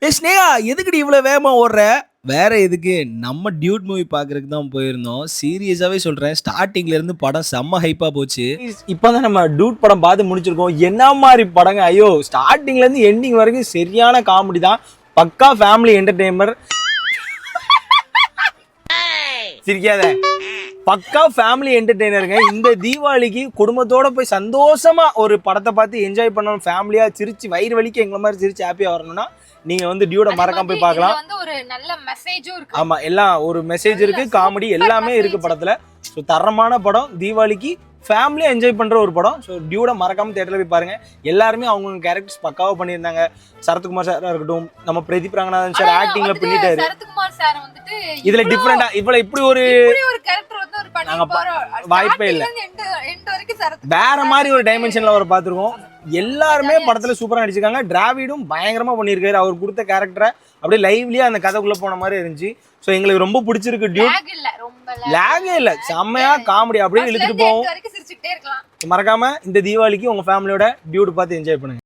ஏய் ஸ்னேகா, எதுக்குடி இவ்வளோ வேகமா ஓடுற? வேற எதுக்கு? நம்ம டியூட் மூவி பார்க்கறதுக்கு தான் போயிருந்தோம். சீரியஸாவே சொல்றேன். ஸ்டார்ட்டிங்ல இருந்து படம் செம்ம ஹைப்பா போச்சு. இப்பதான் நம்ம டியூட் படம் பார்த்து முடிச்சிருக்கோம். என்ன மாதிரி படங்க? ஐயோ, ஸ்டார்டிங்ல இருந்து எண்டிங் வரைக்கும் சரியான காமெடி தான். பக்கா ஃபேமிலி என்டர்டெய்னர். சிரிக்காத. பக்கா ஃபேமிலி என்டர்டெய்னருங்க. இந்த தீபாவளிக்கு குடும்பத்தோட போய் சந்தோஷமா ஒரு படத்தை பார்த்து என்ஜாய் பண்ணணும். ஃபேமிலியா சிரிச்சு வயிறு வலிக்கு எங்களை மாதிரி சிரிச்சு ஹாப்பியா வரணும்னா நீங்க வந்து டியூட மறக்காம போய் பார்க்கலாம். வந்து ஒரு நல்ல மெசேஜும் இருக்கு. ஆமா, எல்லாம் ஒரு மெசேஜ் இருக்கு, காமெடி எல்லாமே இருக்கு படத்துல. ஸோ தரமான படம், தீபாவளிக்கு ஃபேமிலியா என்ஜாய் பண்ற ஒரு படம். ஸோ டியூட மறக்காம தியேட்டர்ல போய் பாருங்க. எல்லாருமே அவங்க கேரக்டர்ஸ் பக்காவா பண்ணியிருந்தாங்க. சரத்குமார் சாரா இருக்கட்டும், நம்ம பிரதீப் ரங்கநாதன் சார் ஆக்டிங்ல பண்ணிட்டாரு. சரத்குமார் சார் வந்துட்டு இதுல டிஃபரெண்டா இவ்வளவு இப்படி ஒரு கேரக்டர் வந்து ஒரு வாய்ப்பே இல்ல. வேற மாதிரி ஒரு டைமென்ஷன்ல அவர் பார்த்திருக்கோம். எல்லாருமே படத்துல சூப்பரா நடிச்சிருக்காங்க. டிராவிடும் பயங்கரமா பண்ணியிருக்காரு. அவர் கொடுத்த கேரக்டரை அப்படியே லைவ்லியா அந்த கதைக்குள்ள போன மாதிரி இருந்துச்சு. ஸோ எங்களுக்கு ரொம்ப பிடிச்சிருக்கு டியூட். லேகே இல்ல, செம்மையா காமெடி அப்படியே இழுத்துட்டு போவோம். மறக்காம இந்த தீபாவளிக்கு உங்க ஃபேமிலியோட டியூட் பார்த்து என்ஜாய் பண்ணுங்க.